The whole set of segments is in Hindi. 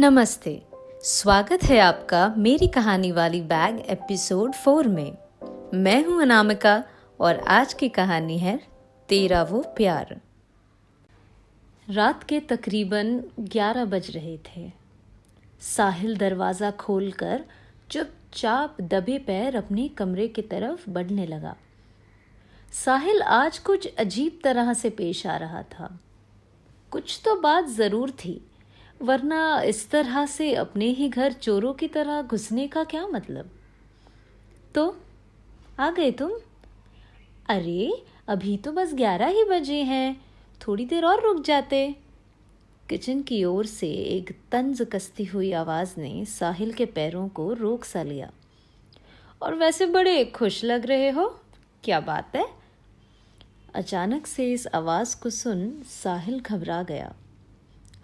नमस्ते। स्वागत है आपका मेरी कहानी वाली बैग एपिसोड 4 में। मैं हूं अनामिका और आज की कहानी है तेरा वो प्यार। रात के तकरीबन 11 बज रहे थे। साहिल दरवाज़ा खोलकर चुपचाप दबे पैर अपने कमरे की तरफ बढ़ने लगा। साहिल आज कुछ अजीब तरह से पेश आ रहा था। कुछ तो बात ज़रूर थी, वरना इस तरह से अपने ही घर चोरों की तरह घुसने का क्या मतलब। तो आ गए तुम? अरे अभी तो बस 11 ही बजे हैं, थोड़ी देर और रुक जाते। किचन की ओर से एक तंज कसती हुई आवाज़ ने साहिल के पैरों को रोक सा लिया। और वैसे बड़े खुश लग रहे हो, क्या बात है? अचानक से इस आवाज़ को सुन साहिल घबरा गया।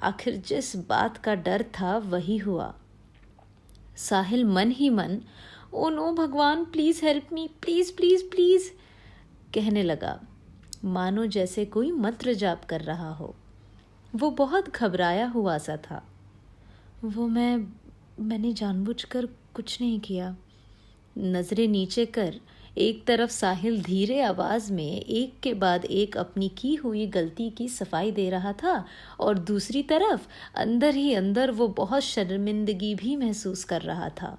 आखिर जिस बात का डर था वही हुआ। साहिल मन ही मन ओ नो भगवान please help me, please please please कहने लगा, मानो जैसे कोई मंत्र जाप कर रहा हो। वो बहुत घबराया हुआ सा था। मैंने जानबूझकर कुछ नहीं किया। नज़रें नीचे कर एक तरफ साहिल धीरे आवाज़ में एक के बाद एक अपनी की हुई गलती की सफाई दे रहा था और दूसरी तरफ अंदर ही अंदर वो बहुत शर्मिंदगी भी महसूस कर रहा था।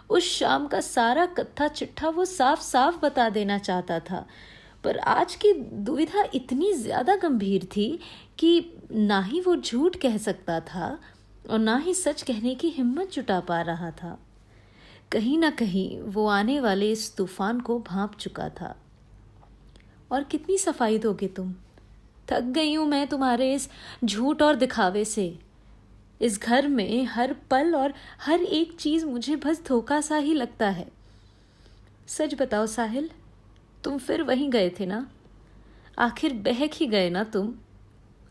उस शाम का सारा कत्था चिट्ठा वो साफ साफ बता देना चाहता था, पर आज की दुविधा इतनी ज़्यादा गंभीर थी कि ना ही वो झूठ कह सकता था और ना ही सच कहने की हिम्मत जुटा पा रहा था। कहीं ना कहीं वो आने वाले इस तूफान को भांप चुका था। और कितनी सफाई दोगे तुम? थक गई हूं मैं तुम्हारे इस झूठ और दिखावे से। इस घर में हर पल और हर एक चीज मुझे बस धोखा सा ही लगता है। सच बताओ साहिल, तुम फिर वहीं गए थे ना? आखिर बहक ही गए ना तुम?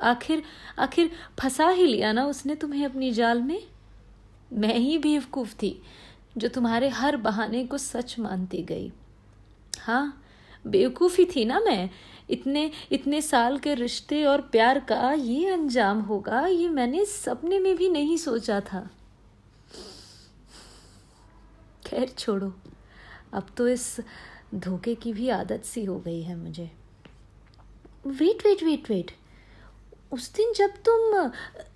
आखिर फंसा ही लिया ना उसने तुम्हें अपनी जाल में? मैं ही बेवकूफ थी जो तुम्हारे हर बहाने को सच मानती गई। हाँ, बेवकूफ़ी थी ना मैं। इतने साल के रिश्ते और प्यार का ये अंजाम होगा, ये मैंने सपने में भी नहीं सोचा था। खैर छोड़ो, अब तो इस धोखे की भी आदत सी हो गई है मुझे। वेट, उस दिन जब तुम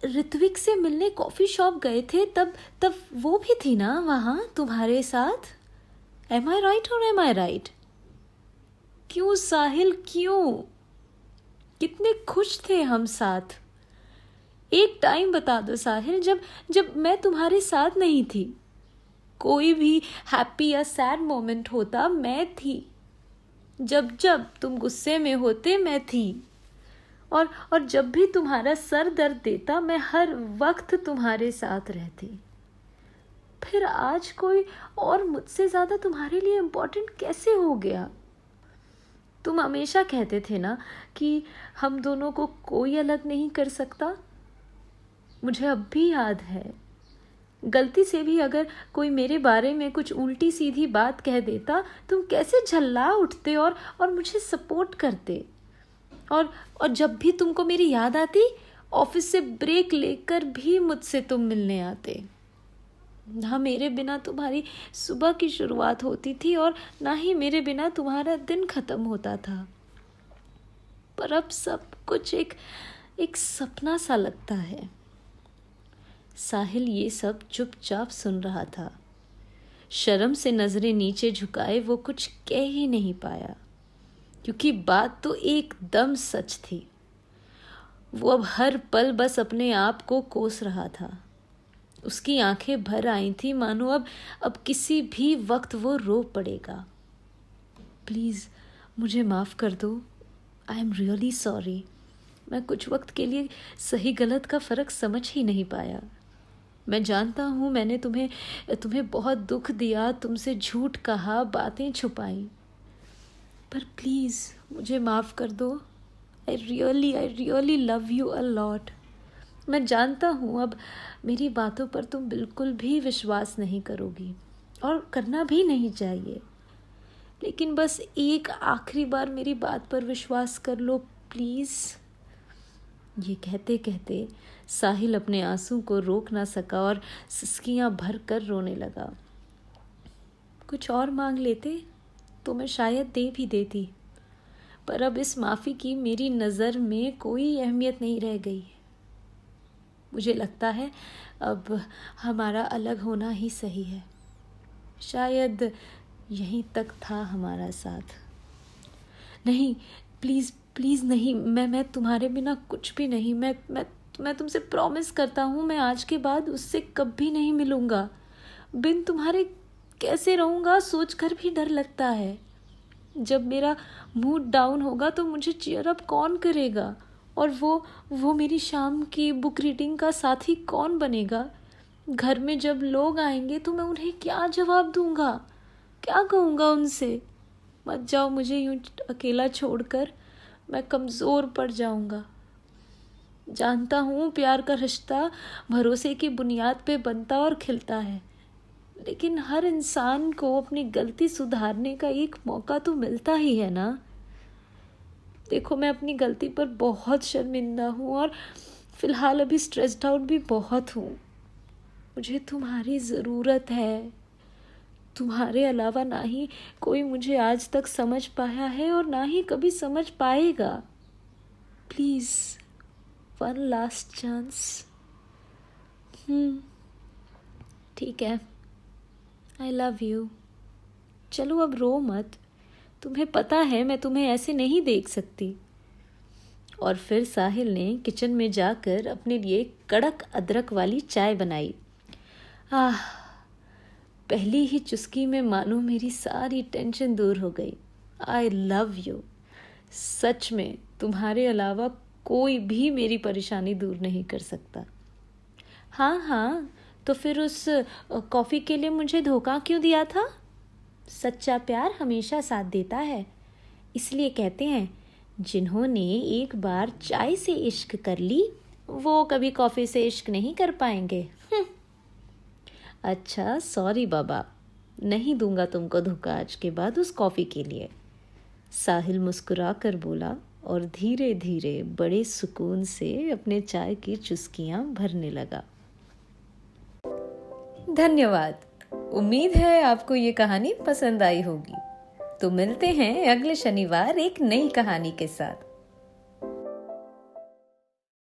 ऋत्विक से मिलने कॉफ़ी शॉप गए थे, तब वो भी थी ना वहाँ तुम्हारे साथ? एम आई राइट और एम आई राइट? क्यों साहिल, क्यों? कितने खुश थे हम साथ। एक टाइम बता दो साहिल, जब मैं तुम्हारे साथ नहीं थी। कोई भी हैप्पी या सैड मोमेंट होता, मैं थी। जब तुम गुस्से में होते, मैं थी। और जब भी तुम्हारा सर दर्द देता, मैं हर वक्त तुम्हारे साथ रहती। फिर आज कोई और मुझसे ज़्यादा तुम्हारे लिए इम्पोर्टेंट कैसे हो गया? तुम हमेशा कहते थे ना कि हम दोनों को कोई अलग नहीं कर सकता। मुझे अब भी याद है, गलती से भी अगर कोई मेरे बारे में कुछ उल्टी सीधी बात कह देता, तुम कैसे झल्ला उठते और मुझे सपोर्ट करते। और जब भी तुमको मेरी याद आती, ऑफिस से ब्रेक लेकर भी मुझसे तुम मिलने आते। ना मेरे बिना तुम्हारी सुबह की शुरुआत होती थी और ना ही मेरे बिना तुम्हारा दिन खत्म होता था। पर अब सब कुछ एक सपना सा लगता है। साहिल ये सब चुपचाप सुन रहा था। शर्म से नजरें नीचे झुकाए वो कुछ कह ही नहीं पाया, क्योंकि बात तो एकदम सच थी। वो अब हर पल बस अपने आप को कोस रहा था। उसकी आंखें भर आई थी, मानो अब किसी भी वक्त वो रो पड़ेगा। प्लीज़ मुझे माफ़ कर दो। I am really sorry. मैं कुछ वक्त के लिए सही गलत का फ़र्क समझ ही नहीं पाया। मैं जानता हूँ मैंने तुम्हें बहुत दुख दिया, तुमसे झूठ कहा, बातें छुपाई। पर प्लीज़ मुझे माफ़ कर दो। I really love you a lot. मैं जानता हूँ अब मेरी बातों पर तुम बिल्कुल भी विश्वास नहीं करोगी और करना भी नहीं चाहिए, लेकिन बस एक आखिरी बार मेरी बात पर विश्वास कर लो प्लीज़। ये कहते कहते साहिल अपने आंसू को रोक ना सका और सिसकियां भर कर रोने लगा। कुछ और मांग लेते तो मैं शायद दे भी देती, पर अब इस माफ़ी की मेरी नज़र में कोई अहमियत नहीं रह गई। मुझे लगता है अब हमारा अलग होना ही सही है। शायद यहीं तक था हमारा साथ। नहीं, प्लीज़ प्लीज़ नहीं, मैं तुम्हारे बिना कुछ भी नहीं। मैं तुमसे प्रॉमिस करता हूँ, मैं आज के बाद उससे कभी नहीं मिलूँगा। बिन तुम्हारे कैसे रहूँगा सोचकर भी डर लगता है। जब मेरा मूड डाउन होगा तो मुझे चीयर अप कौन करेगा, और वो मेरी शाम की बुक रीडिंग का साथी कौन बनेगा। घर में जब लोग आएंगे तो मैं उन्हें क्या जवाब दूंगा, क्या कहूँगा उनसे। मत जाओ मुझे यूं अकेला छोड़कर, मैं कमज़ोर पड़ जाऊंगा। जानता हूँ प्यार का रिश्ता भरोसे की बुनियाद पे बनता और खिलता है, लेकिन हर इंसान को अपनी गलती सुधारने का एक मौका तो मिलता ही है ना। देखो, मैं अपनी गलती पर बहुत शर्मिंदा हूँ और फिलहाल अभी स्ट्रेस्ड आउट भी बहुत हूँ। मुझे तुम्हारी ज़रूरत है। तुम्हारे अलावा ना ही कोई मुझे आज तक समझ पाया है और ना ही कभी समझ पाएगा। Please, one last chance. ठीक है, आई लव यू। चलो अब रो मत, तुम्हें पता है मैं तुम्हें ऐसे नहीं देख सकती। और फिर साहिल ने किचन में जाकर अपने लिए कड़क अदरक वाली चाय बनाई। पहली ही चुस्की में मानो मेरी सारी टेंशन दूर हो गई। I love you. सच में तुम्हारे अलावा कोई भी मेरी परेशानी दूर नहीं कर सकता। हाँ, तो फिर उस कॉफ़ी के लिए मुझे धोखा क्यों दिया था? सच्चा प्यार हमेशा साथ देता है। इसलिए कहते हैं, जिन्होंने एक बार चाय से इश्क कर ली वो कभी कॉफ़ी से इश्क नहीं कर पाएंगे। अच्छा, सॉरी बाबा, नहीं दूंगा तुमको धोखा आज के बाद उस कॉफ़ी के लिए। साहिल मुस्कुरा कर बोला और धीरे धीरे बड़े सुकून से अपने चाय की चुस्कियां भरने लगा। धन्यवाद। उम्मीद है आपको ये कहानी पसंद आई होगी। तो मिलते हैं अगले शनिवार एक नई कहानी के साथ।